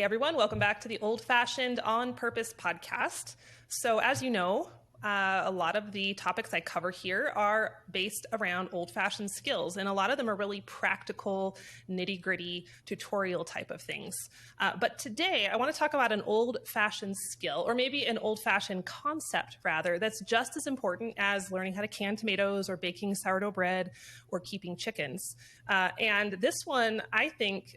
Hey everyone, welcome back to the Old Fashioned On Purpose podcast. So as you know, a lot of the topics I cover here are based around old-fashioned skills, and a lot of them are really practical, nitty-gritty, tutorial type of things. But today, I want to talk about an old-fashioned skill, or maybe an old-fashioned concept, rather, that's just as important as learning how to can tomatoes, or baking sourdough bread, or keeping chickens. And this one, I think,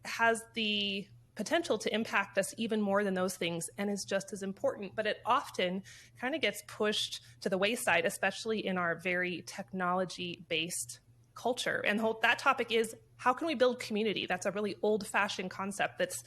has the potential to impact us even more than those things and is just as important, but it often kind of gets pushed to the wayside, especially in our very technology-based culture. And that topic is, how can we build community? That's a really old-fashioned concept that's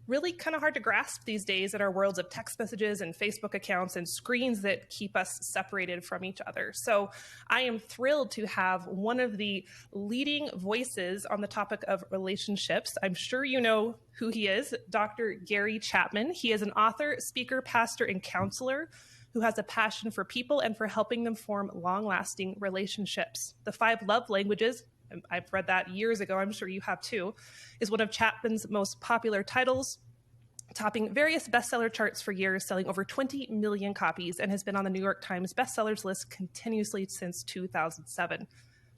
really kind of hard to grasp these days in our worlds of text messages and Facebook accounts and screens that keep us separated from each other. So I am thrilled to have one of the leading voices on the topic of relationships. I'm sure you know who he is, Dr. Gary Chapman. He is an author, speaker, pastor, and counselor who has a passion for people and for helping them form long-lasting relationships. The 5 love languages, I've read that years ago, I'm sure you have too, is one of Chapman's most popular titles, topping various bestseller charts for years, selling over 20 million copies, and has been on the New York Times bestsellers list continuously since 2007.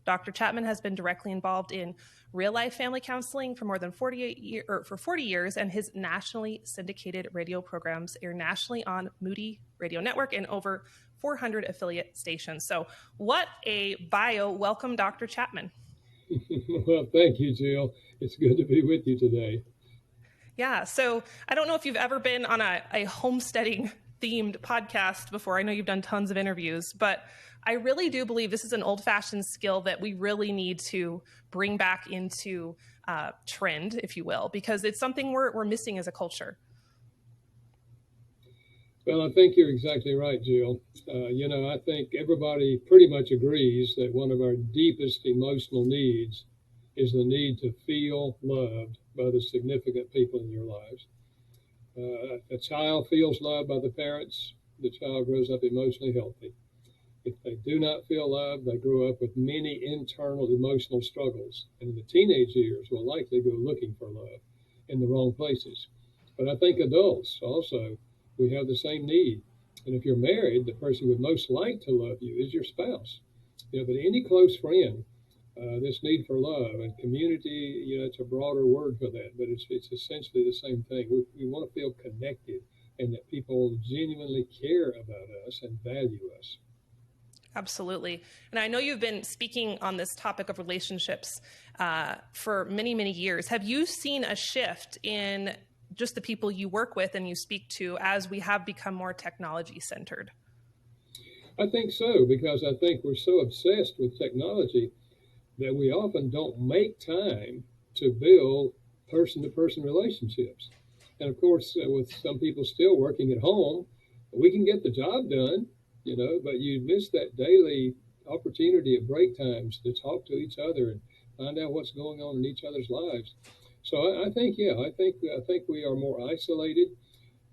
Dr. Chapman has been directly involved in real-life family counseling for more than 40 years, and his nationally syndicated radio programs air nationally on Moody Radio Network and over 400 affiliate stations. So what a bio. Welcome, Dr. Chapman. Well, thank you, Jill. It's good to be with you today. Yeah, so I don't know if you've ever been on a homesteading themed podcast before. I know you've done tons of interviews, but I really do believe this is an old-fashioned skill that we really need to bring back into trend, if you will, because it's something we're missing as a culture. Well, I think you're exactly right, Jill. I think everybody pretty much agrees that one of our deepest emotional needs is the need to feel loved by the significant people in your lives. A child feels loved by the parents, the child grows up emotionally healthy. If they do not feel loved, they grow up with many internal emotional struggles, and in the teenage years will likely go looking for love in the wrong places. But I think adults also, we have the same need. And if you're married, the person who would most like to love you is your spouse. But any close friend, this need for love and community, it's a broader word for that, but it's essentially the same thing. We want to feel connected and that people genuinely care about us and value us. Absolutely. And I know you've been speaking on this topic of relationships for many, many years. Have you seen a shift in just the people you work with and you speak to as we have become more technology centered? I think so, because I think we're so obsessed with technology that we often don't make time to build person-to-person relationships. And of course, with some people still working at home, we can get the job done, but you miss that daily opportunity at break times to talk to each other and find out what's going on in each other's lives. So I think we are more isolated,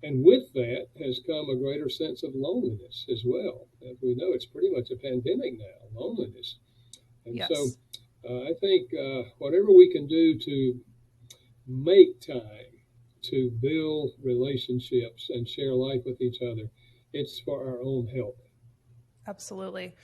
and with that has come a greater sense of loneliness as well. As we know, it's pretty much a pandemic now, loneliness. And yes. So I think whatever we can do to make time to build relationships and share life with each other, it's for our own health. Absolutely.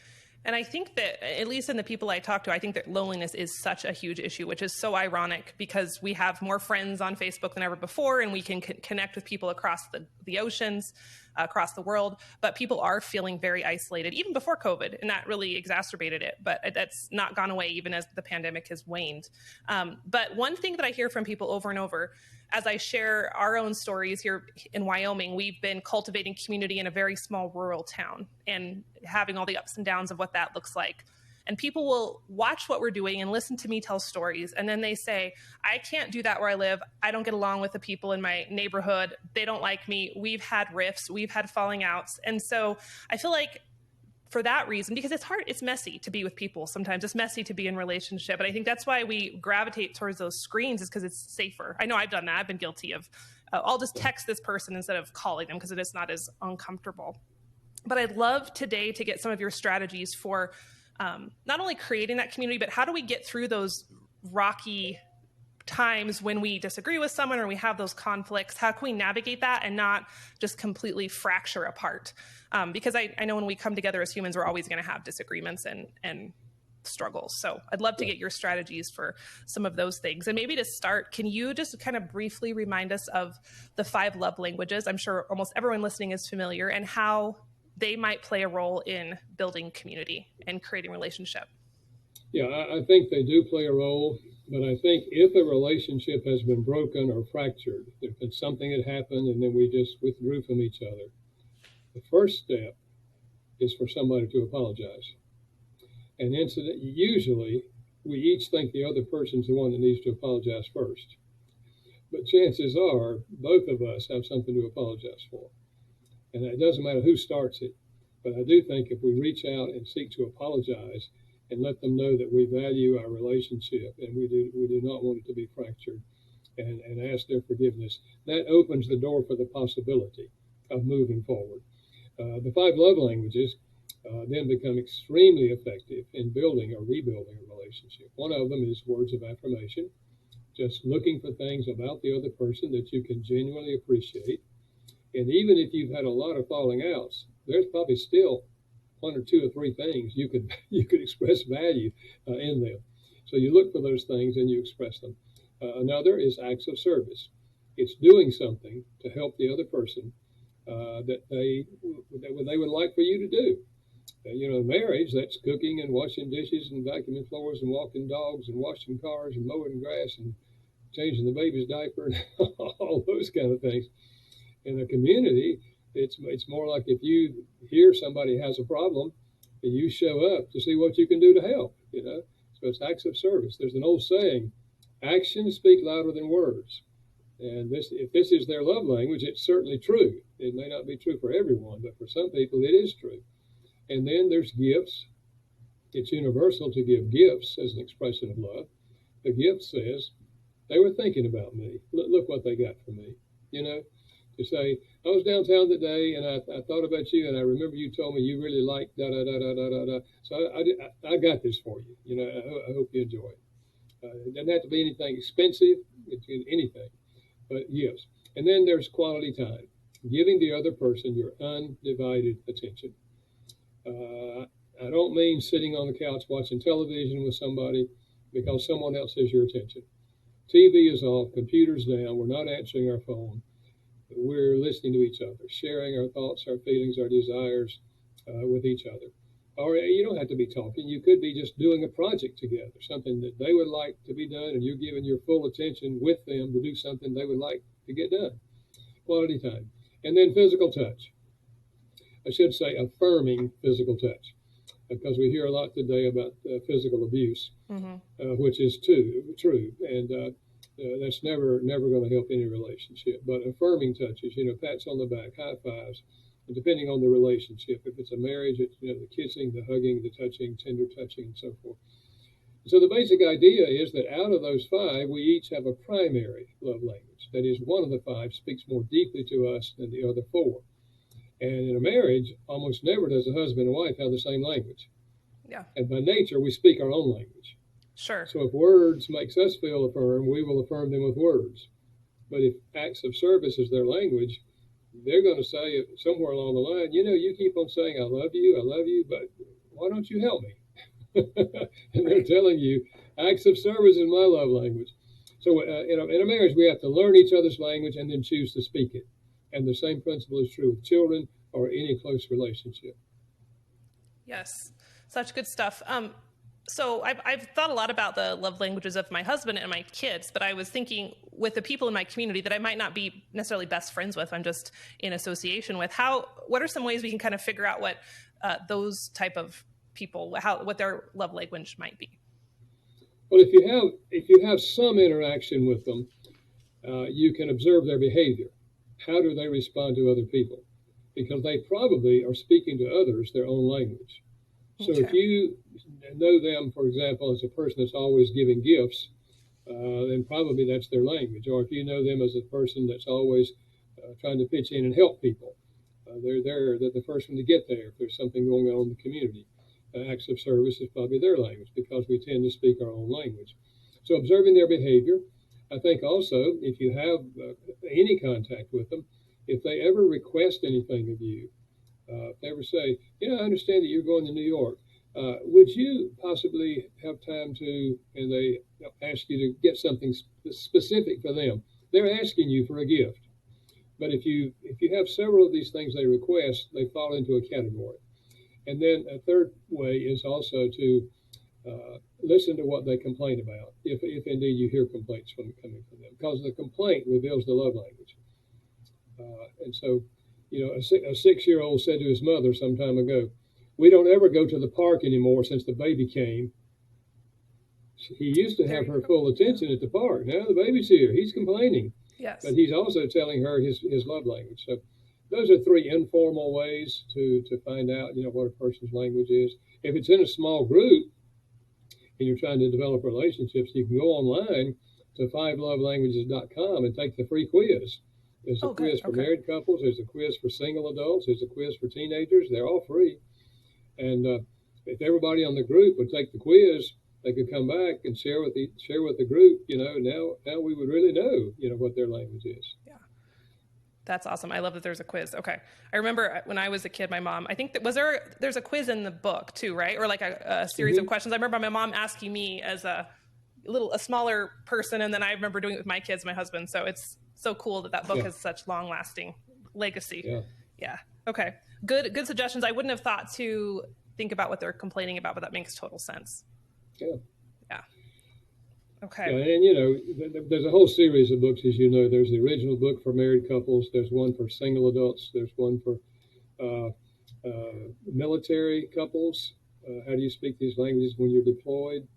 And I think that, at least in the people I talk to, I think that loneliness is such a huge issue, which is so ironic because we have more friends on Facebook than ever before, and we can connect with people across the oceans, across the world. But people are feeling very isolated, even before COVID, and that really exacerbated it. But that's not gone away even as the pandemic has waned. But one thing that I hear from people over and over, as I share our own stories here in Wyoming, we've been cultivating community in a very small rural town and having all the ups and downs of what that looks like. And people will watch what we're doing and listen to me tell stories. And then they say, I can't do that where I live. I don't get along with the people in my neighborhood. They don't like me. We've had rifts. We've had falling outs. And so I feel like for that reason, because it's hard, it's messy to be with people. Sometimes it's messy to be in relationship. And I think that's why we gravitate towards those screens, is because it's safer. I know I've done that. I've been guilty of, I'll just text this person instead of calling them because it is not as uncomfortable. But I'd love today to get some of your strategies for not only creating that community, but how do we get through those rocky times when we disagree with someone or we have those conflicts? How can we navigate that and not just completely fracture apart? Because I know when we come together as humans, we're always going to have disagreements and struggles. So I'd love to get your strategies for some of those things. And maybe to start, can you just kind of briefly remind us of the 5 love languages? I'm sure almost everyone listening is familiar, and how they might play a role in building community and creating relationship. Yeah, I think they do play a role, but I think if a relationship has been broken or fractured, if it's something that happened and then we just withdrew from each other, the first step is for somebody to apologize. And usually we each think the other person's the one that needs to apologize first. But chances are both of us have something to apologize for. And it doesn't matter who starts it. But I do think if we reach out and seek to apologize and let them know that we value our relationship and we do not want it to be fractured, and ask their forgiveness, that opens the door for the possibility of moving forward. The 5 love languages then become extremely effective in building or rebuilding a relationship. One of them is words of affirmation, just looking for things about the other person that you can genuinely appreciate. And even if you've had a lot of falling outs, there's probably still 1 or 2 or 3 things you could express value in them. So you look for those things and you express them. Another is acts of service. It's doing something to help the other person that they would like for you to do. Marriage, that's cooking and washing dishes and vacuuming floors and walking dogs and washing cars and mowing grass and changing the baby's diaper and all those kind of things. In a community, it's more like if you hear somebody has a problem, and you show up to see what you can do to help. So it's acts of service. There's an old saying, actions speak louder than words. And if this is their love language, it's certainly true. It may not be true for everyone, but for some people it is true. And then there's gifts. It's universal to give gifts as an expression of love. The gift says, they were thinking about me. Look what they got for me. To say, I was downtown today and I thought about you and I remember you told me you really liked da-da-da-da-da-da-da. So I got this for you. I hope you enjoy it. It doesn't have to be anything expensive. It's anything, but gifts. And then there's quality time. Giving the other person your undivided attention. I don't mean sitting on the couch watching television with somebody because someone else has your attention. TV is off, computer's down, we're not answering our phone. We're listening to each other, sharing our thoughts, our feelings, our desires with each other. Or you don't have to be talking. You could be just doing a project together, something that they would like to be done, and you're giving your full attention with them to do something they would like to get done. Quality time. And then physical touch. I should say affirming physical touch, because we hear a lot today about physical abuse, which is true, and that's never going to help any relationship. But affirming touches, pats on the back, high fives, and depending on the relationship. If it's a marriage, it's the kissing, the hugging, the touching, tender touching, and so forth. So the basic idea is that out of those 5, we each have a primary love language. That is, one of the 5 speaks more deeply to us than the other 4. And in a marriage, almost never does a husband and wife have the same language. Yeah. And by nature, we speak our own language. Sure. So if words makes us feel affirmed, we will affirm them with words. But if acts of service is their language, they're going to say somewhere along the line, you keep on saying, I love you, but why don't you help me? And they're telling you, acts of service is my love language. So in a marriage, we have to learn each other's language and then choose to speak it. And the same principle is true with children or any close relationship. Yes, such good stuff. So I've thought a lot about the love languages of my husband and my kids, but I was thinking with the people in my community that I might not be necessarily best friends with, I'm just in association with. What are some ways we can kind of figure out what those type of people, what their love language might be? Well, if you have some interaction with them, you can observe their behavior. How do they respond to other people? Because they probably are speaking to others their own language. So if you know them, for example, as a person that's always giving gifts, then probably that's their language. Or if you know them as a person that's always trying to pitch in and help people, they're the first one to get there if there's something going on in the community. Acts of service is probably their language because we tend to speak our own language. So observing their behavior, I think also, if you have any contact with them, if they ever request anything of you, if they ever say, I understand that you're going to New York. Would you possibly have time to, and they ask you to get something specific for them? They're asking you for a gift. But if you have several of these things they request, they fall into a category. And then a third way is also to listen to what they complain about, if indeed you hear complaints coming from them, because the complaint reveals the love language. And so, a 6-year-old said to his mother some time ago, "We don't ever go to the park anymore since the baby came." He used to have her full attention at the park. Now the baby's here. He's complaining. Yes. But he's also telling her his love language. So those are 3 informal ways to find out, what a person's language is. If it's in a small group and you're trying to develop relationships, you can go online to 5lovelanguages.com and take the free quiz. There's a quiz for married couples. There's a quiz for single adults. There's a quiz for teenagers. They're all free. And if everybody on the group would take the quiz, they could come back and share with the group. Now we would really know, what their language is. Yeah, that's awesome. I love that there's a quiz. Okay, I remember when I was a kid, my mom. I think there's a quiz in the book too, right? Or like a series of questions. I remember my mom asking me as a smaller person, and then I remember doing it with my kids, my husband. So it's so cool that book has such long-lasting legacy. Yeah. Okay. Good suggestions. I wouldn't have thought to think about what they're complaining about, but that makes total sense. Yeah. Okay. Yeah, and there's a whole series of books, as you know. There's the original book for married couples. There's one for single adults. There's one for military couples. How do you speak these languages when you're deployed?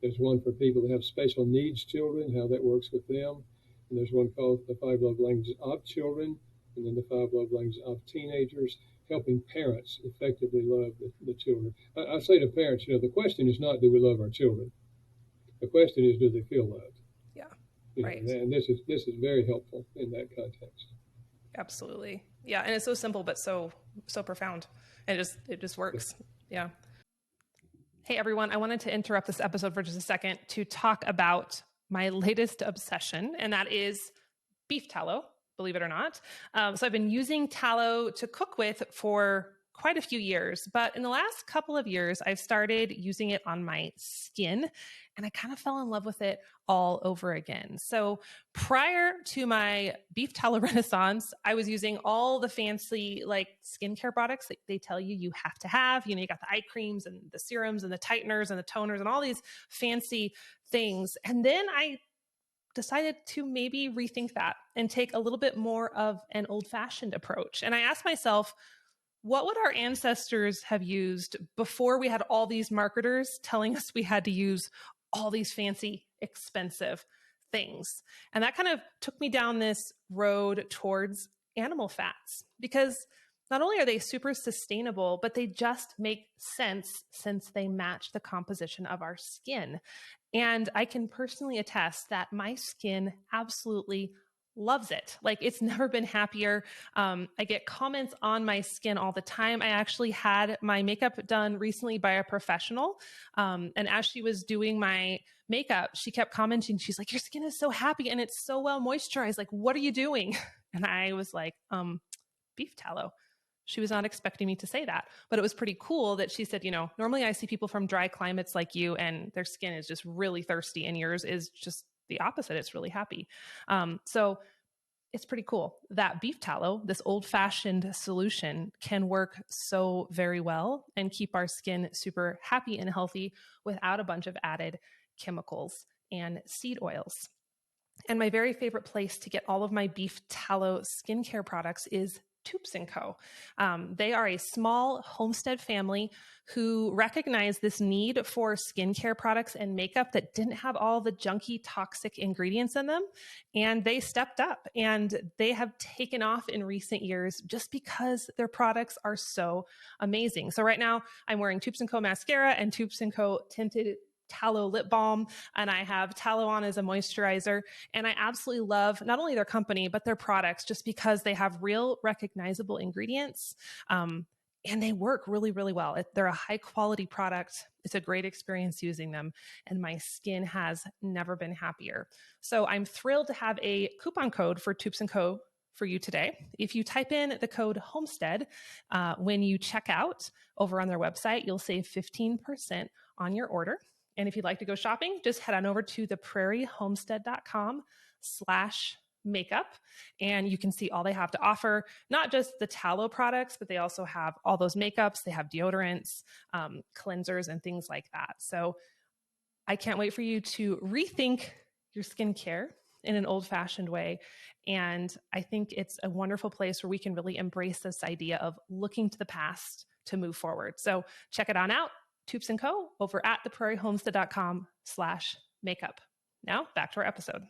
There's one for people that have special needs children, how that works with them. And there's one called the 5 Love Languages of Children, and then the 5 Love Languages of Teenagers, helping parents effectively love the children. I say to parents, the question is not, do we love our children? The question is, do they feel loved? Yeah, right. And this is very helpful in that context. Absolutely. Yeah, and it's so simple but so profound, and it just works. Yeah. Hey everyone, I wanted to interrupt this episode for just a second to talk about my latest obsession, and that is beef tallow, believe it or not. So I've been using tallow to cook with for quite a few years, but in the last couple of years, I've started using it on my skin, and I kind of fell in love with it all over again. So prior to my beef tallow renaissance, I was using all the fancy skincare products that they tell you have to have. You got the eye creams and the serums and the tighteners and the toners and all these fancy things. And then I decided to maybe rethink that and take a little bit more of an old-fashioned approach. And I asked myself, what would our ancestors have used before we had all these marketers telling us we had to use all these fancy, expensive things? And that kind of took me down this road towards animal fats, because not only are they super sustainable, but they just make sense since they match the composition of our skin. And I can personally attest that my skin absolutely loves it. It's never been happier. I get comments on my skin all the time. I actually had my makeup done recently by a professional. And as she was doing my makeup, she kept commenting. She's like, "Your skin is so happy and it's so well moisturized. What are you doing?" And I was like, beef tallow. She was not expecting me to say that, but it was pretty cool that she said, normally I see people from dry climates like you and their skin is just really thirsty, and yours is just the opposite. It's really happy. So it's pretty cool that beef tallow, this old-fashioned solution, can work so very well and keep our skin super happy and healthy without a bunch of added chemicals and seed oils. And my very favorite place to get all of my beef tallow skincare products is Toups Co. They are a small homestead family who recognized this need for skincare products and makeup that didn't have all the junky, toxic ingredients in them. And they stepped up and they have taken off in recent years just because their products are so amazing. So right now I'm wearing Toups Co mascara and Toups Co tinted tallow lip balm, and I have tallow on as a moisturizer. And I absolutely love not only their company, but their products just because they have real recognizable ingredients. and they work really, really well. They're a high quality product. It's a great experience using them, and my skin has never been happier. So I'm thrilled to have a coupon code for Toups Co for you today. If you type in the code HOMESTEAD when you check out over on their website, you'll save 15% on your order. And if you'd like to go shopping, just head on over to theprairiehomestead.com/makeup, and you can see all they have to offer, not just the tallow products, but they also have all those makeups. They have deodorants, cleansers, and things like that. So I can't wait for you to rethink your skincare in an old-fashioned way. And I think it's a wonderful place where we can really embrace this idea of looking to the past to move forward. So check it on out, Toups Co, over at theprairiehomestead.com/makeup. Now back to our episode.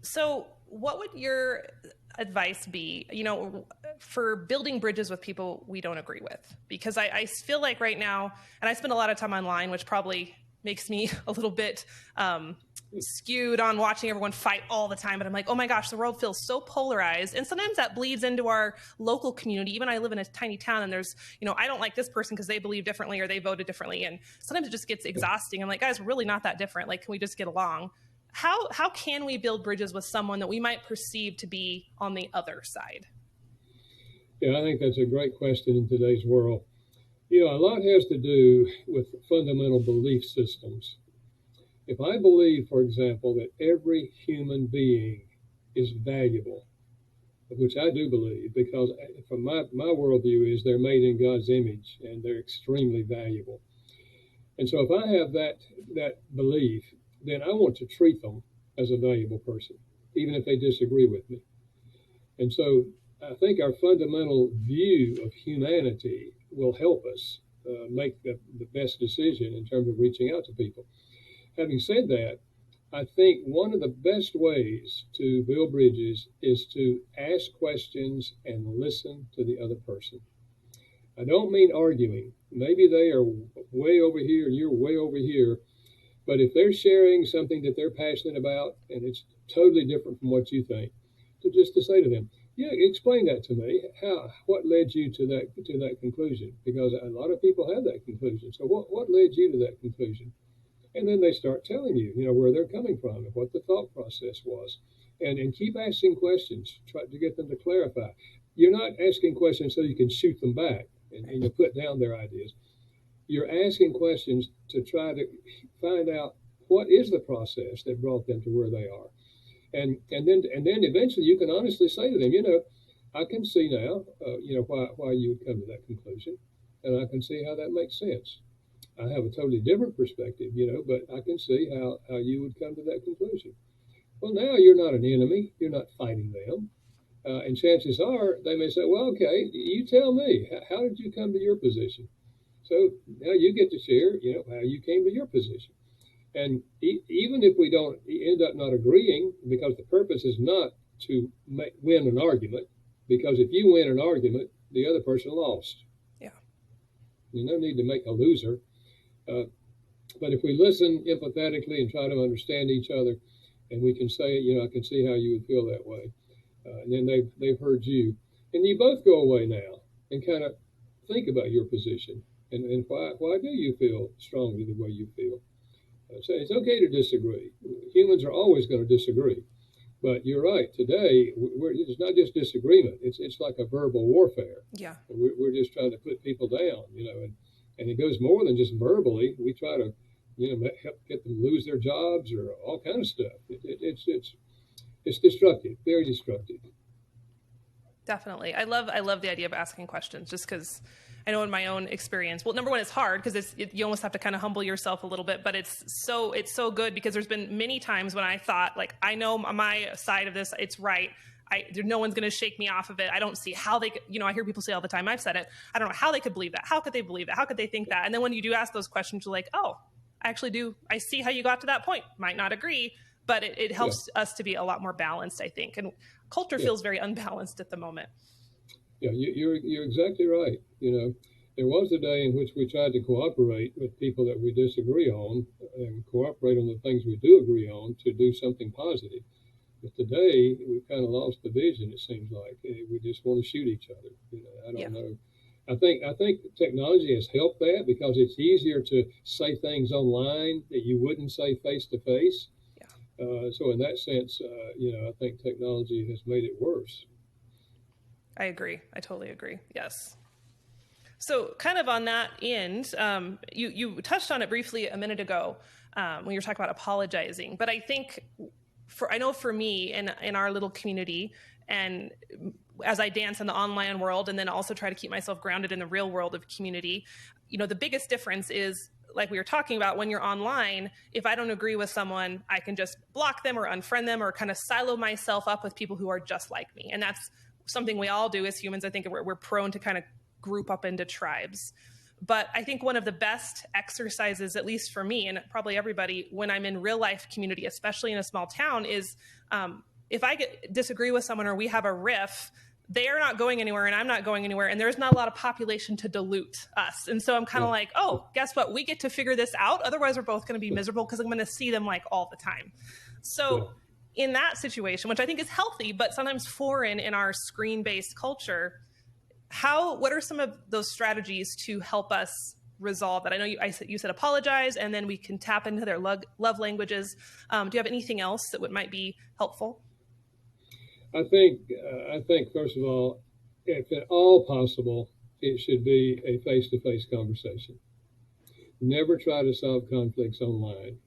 So what would your advice be, for building bridges with people we don't agree with? Because I feel like right now, and I spend a lot of time online, which probably makes me a little bit skewed on watching everyone fight all the time. But I'm like, oh my gosh, the world feels so polarized. And sometimes that bleeds into our local community. Even I live in a tiny town, and there's, I don't like this person because they believe differently or they voted differently. And sometimes it just gets exhausting. I'm like, guys, we're really not that different. Like, can we just get along? How can we build bridges with someone that we might perceive to be on the other side? Yeah, I think that's a great question in today's world. A lot has to do with fundamental belief systems. If I believe, for example, that every human being is valuable, which I do believe, because from my worldview is they're made in God's image and they're extremely valuable. And so if I have that belief, then I want to treat them as a valuable person, even if they disagree with me. And so I think our fundamental view of humanity will help us make the best decision in terms of reaching out to people. Having said that, I think one of the best ways to build bridges is to ask questions and listen to the other person. I don't mean arguing. Maybe they are way over here and you're way over here, but if they're sharing something that they're passionate about and it's totally different from what you think, to say to them, yeah, explain that to me. What led you to that conclusion? Because a lot of people have that conclusion. So what led you to that conclusion? And then they start telling you, where they're coming from and what the thought process was. And keep asking questions, try to get them to clarify. You're not asking questions so you can shoot them back and you put down their ideas. You're asking questions to try to find out what is the process that brought them to where they are. And then eventually you can honestly say to them, I can see now, why you would come to that conclusion, and I can see how that makes sense. I have a totally different perspective, but I can see how you would come to that conclusion. Well, now you're not an enemy. You're not fighting them. And chances are they may say, well, okay, you tell me, how did you come to your position? So now you get to share, how you came to your position. And even if we don't end up not agreeing, because the purpose is not to win an argument, because if you win an argument, the other person lost. Yeah. There's no need to make a loser. But if we listen empathetically and try to understand each other, and we can say, I can see how you would feel that way. And then they've heard you. And you both go away now and kind of think about your position and why do you feel strongly the way you feel. So it's okay to disagree. Humans are always going to disagree. But you're right. Today, it's not just disagreement. It's like a verbal warfare. Yeah. We're just trying to put people down, and it goes more than just verbally. We try to, help get them lose their jobs or all kind of stuff. It's destructive, very destructive. Definitely. I love the idea of asking questions, just because I know in my own experience, well, number one, it's hard because you almost have to kind of humble yourself a little bit, but it's so good because there's been many times when I thought, like, I know my side of this, it's right. No one's going to shake me off of it. I don't see how they could, I hear people say all the time, I've said it, I don't know how they could believe that. How could they believe that? How could they think that? And then when you do ask those questions, you're like, oh, I actually do. I see how you got to that point. Might not agree, but it helps us to be a lot more balanced, I think. And culture feels very unbalanced at the moment. Yeah, you're exactly right. There was a day in which we tried to cooperate with people that we disagree on and cooperate on the things we do agree on to do something positive. But today we've kind of lost the vision. It seems like we just want to shoot each other. I don't know. I think technology has helped that because it's easier to say things online that you wouldn't say face to face. So in that sense, I think technology has made it worse. I agree. I totally agree. Yes. So kind of on that end, you touched on it briefly a minute ago when you were talking about apologizing. But I think I know for me in our little community, and as I dance in the online world and then also try to keep myself grounded in the real world of community, the biggest difference is, like we were talking about, when you're online, if I don't agree with someone, I can just block them or unfriend them or kind of silo myself up with people who are just like me. And that's something we all do as humans. I think we're prone to kind of group up into tribes. But I think one of the best exercises, at least for me and probably everybody, when I'm in real life community, especially in a small town, is if I disagree with someone or we have a riff, they are not going anywhere and I'm not going anywhere, and there's not a lot of population to dilute us. And so I'm kind of like, oh, guess what? We get to figure this out. Otherwise, we're both going to be miserable because I'm going to see them like all the time. So in that situation, which I think is healthy, but sometimes foreign in our screen-based culture, what are some of those strategies to help us resolve that? I know you said apologize, and then we can tap into their love languages. Do you have anything else that might be helpful? I think first of all, if at all possible, it should be a face-to-face conversation. Never try to solve conflicts online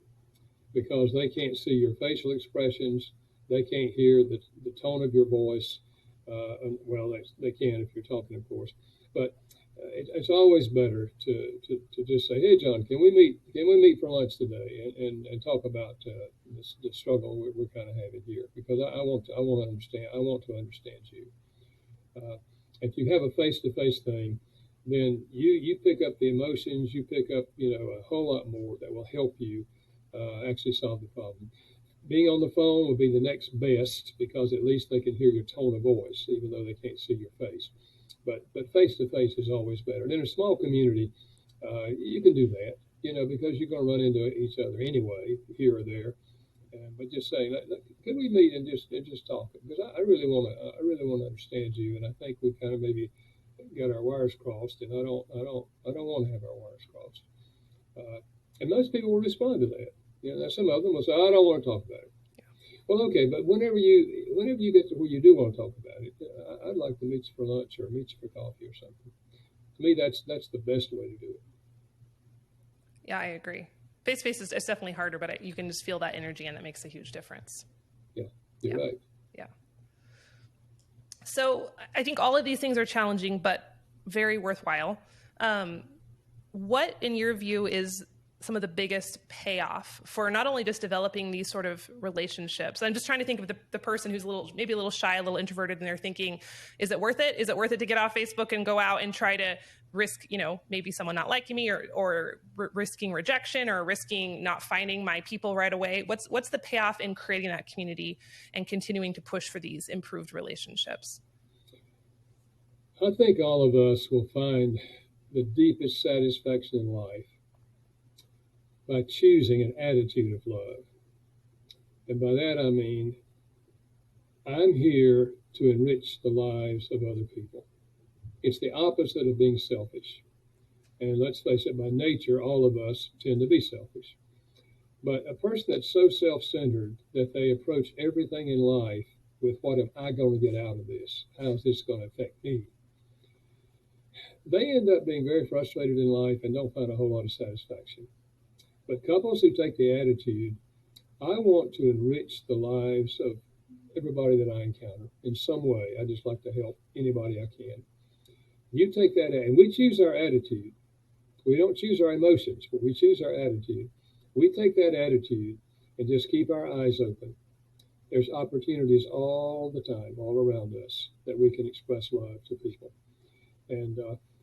because they can't see your facial expressions. They can't hear the tone of your voice. Well, they can if you're talking, of course. But it's always better to just say, "Hey, John, can we meet? Can we meet for lunch today and talk about the struggle we're kind of having here? Because I want to understand. I want to understand you. If you have a face-to-face thing, then you pick up the emotions. You pick up a whole lot more that will help you actually solve the problem. Being on the phone would be the next best because at least they can hear your tone of voice, even though they can't see your face. But face to face is always better. And in a small community, you can do that, because you're going to run into each other anyway, here or there. But just saying, can we meet and just talk? Because I really want to understand you, and I think we kind of maybe got our wires crossed, and I don't want to have our wires crossed. And most people will respond to that. Some of them will say, I don't want to talk about it. Yeah. Well, okay, but whenever you get to where you do want to talk about it, I'd like to meet you for lunch or meet you for coffee or something. To me, that's the best way to do it. Yeah, I agree. Face-to-face is definitely harder, but you can just feel that energy, and that makes a huge difference. Yeah, you're right. Yeah. So I think all of these things are challenging, but very worthwhile. What, in your view, is some of the biggest payoff for not only just developing these sort of relationships? I'm just trying to think of the person who's maybe a little shy, a little introverted, and they're thinking, is it worth it? Is it worth it to get off Facebook and go out and try to risk, maybe someone not liking me or risking rejection or risking not finding my people right away? What's the payoff in creating that community and continuing to push for these improved relationships? I think all of us will find the deepest satisfaction in life by choosing an attitude of love. And by that I mean, I'm here to enrich the lives of other people. It's the opposite of being selfish. And let's face it, by nature, all of us tend to be selfish. But a person that's so self-centered that they approach everything in life with, what am I going to get out of this? How is this going to affect me? They end up being very frustrated in life and don't find a whole lot of satisfaction. But couples who take the attitude, I want to enrich the lives of everybody that I encounter in some way. I just like to help anybody I can. You take that, and we choose our attitude. We don't choose our emotions, but we choose our attitude. We take that attitude and just keep our eyes open. There's opportunities all the time, all around us, that we can express love to people. And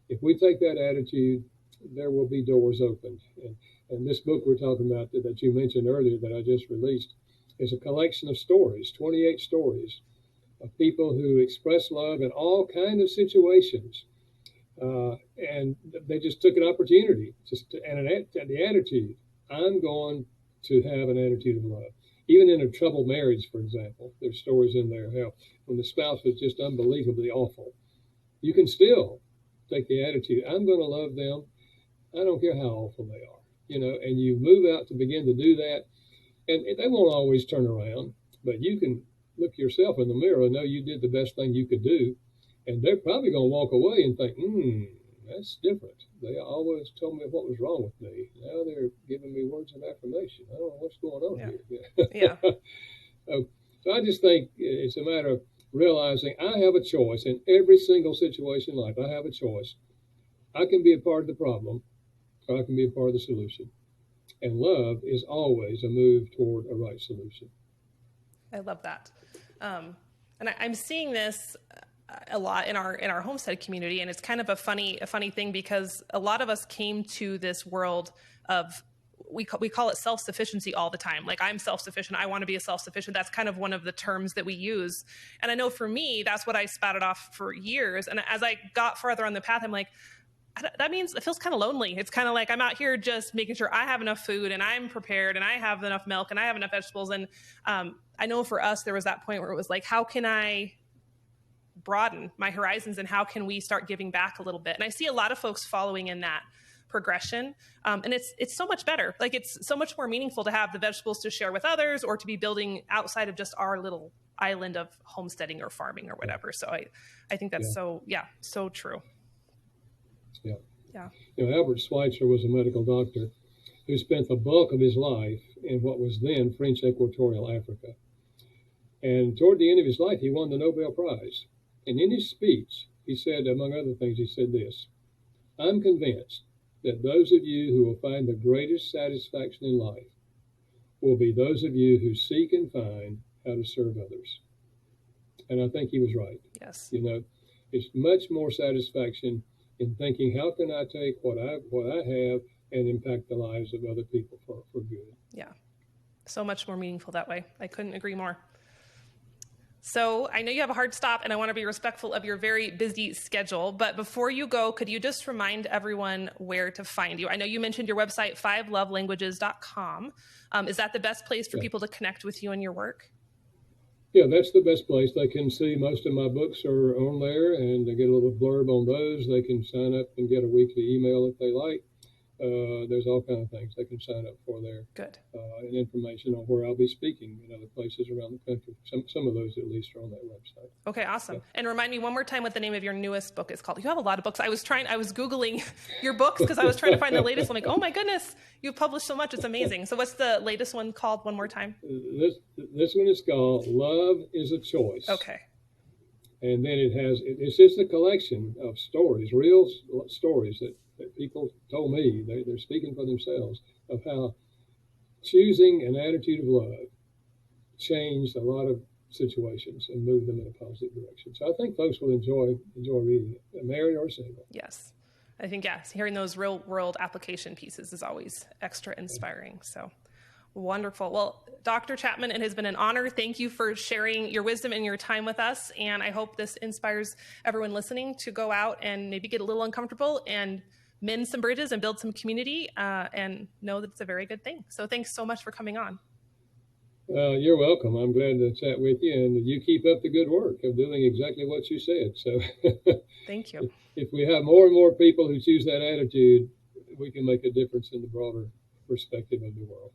if we take that attitude, there will be doors opened. And this book we're talking about that you mentioned earlier that I just released is a collection of stories, 28 stories of people who express love in all kinds of situations. And they just took an opportunity and the attitude. I'm going to have an attitude of love. Even in a troubled marriage, for example, there's stories in there how when the spouse was just unbelievably awful, you can still take the attitude, I'm going to love them. I don't care how awful they are, and you move out to begin to do that. And they won't always turn around, but you can look yourself in the mirror and know you did the best thing you could do. And they're probably going to walk away and think, that's different. They always told me what was wrong with me. Now they're giving me words of affirmation. I don't know what's going on here. Yeah. So I just think it's a matter of realizing I have a choice in every single situation in life. I have a choice. I can be a part of the problem, or I can be a part of the solution. And love is always a move toward a right solution. I love that. And I'm seeing this a lot in our homestead community, and it's kind of a funny thing, because a lot of us came to this world of, we call it self-sufficiency all the time. Like, I'm self-sufficient. I want to be a self-sufficient. That's kind of one of the terms that we use. And I know for me, that's what I spouted off for years. And as I got farther on the path, I'm like, that means it feels kind of lonely. It's kind of like I'm out here just making sure I have enough food and I'm prepared and I have enough milk and I have enough vegetables. And I know for us, there was that point where it was like, how can I broaden my horizons and how can we start giving back a little bit? And I see a lot of folks following in that progression. And it's so much better. Like, it's so much more meaningful to have the vegetables to share with others, or to be building outside of just our little island of homesteading or farming or whatever. So I think that's so true. Yeah. Albert Schweitzer was a medical doctor who spent the bulk of his life in what was then French Equatorial Africa. And toward the end of his life, he won the Nobel Prize. And in his speech, he said, among other things, he said this: I'm convinced that those of you who will find the greatest satisfaction in life will be those of you who seek and find how to serve others. And I think he was right. Yes. It's much more satisfaction in thinking, how can I take what I have and impact the lives of other people for good? Yeah. So much more meaningful that way. I couldn't agree more. So I know you have a hard stop, and I want to be respectful of your very busy schedule. But before you go, could you just remind everyone where to find you? I know you mentioned your website, 5lovelanguages.com. Is that the best place for people to connect with you and your work? Yeah, that's the best place. They can see most of my books are on there, and they get a little blurb on those. They can sign up and get a weekly email if they like. There's all kinds of things they can sign up for there. Good. And information on where I'll be speaking in other places around the country. Some of those, at least, are on that website. Okay, awesome. Yeah. And remind me one more time what the name of your newest book is called. You have a lot of books. I was Googling your books because I was trying to find the latest. I'm like, oh my goodness, you've published so much. It's amazing. So what's the latest one called one more time? This one is called Love is a Choice. Okay. And then it's just a collection of stories, real stories that people told me. They're speaking for themselves, of how choosing an attitude of love changed a lot of situations and moved them in a positive direction. So I think folks will enjoy reading it, married or single. Yes. I think, hearing those real world application pieces is always extra inspiring. So wonderful. Well, Dr. Chapman, it has been an honor. Thank you for sharing your wisdom and your time with us. And I hope this inspires everyone listening to go out and maybe get a little uncomfortable and mend some bridges and build some community, and know that it's a very good thing. So thanks so much for coming on. You're welcome. I'm glad to chat with you, and you keep up the good work of doing exactly what you said. So thank you. If we have more and more people who choose that attitude, we can make a difference in the broader perspective of the world.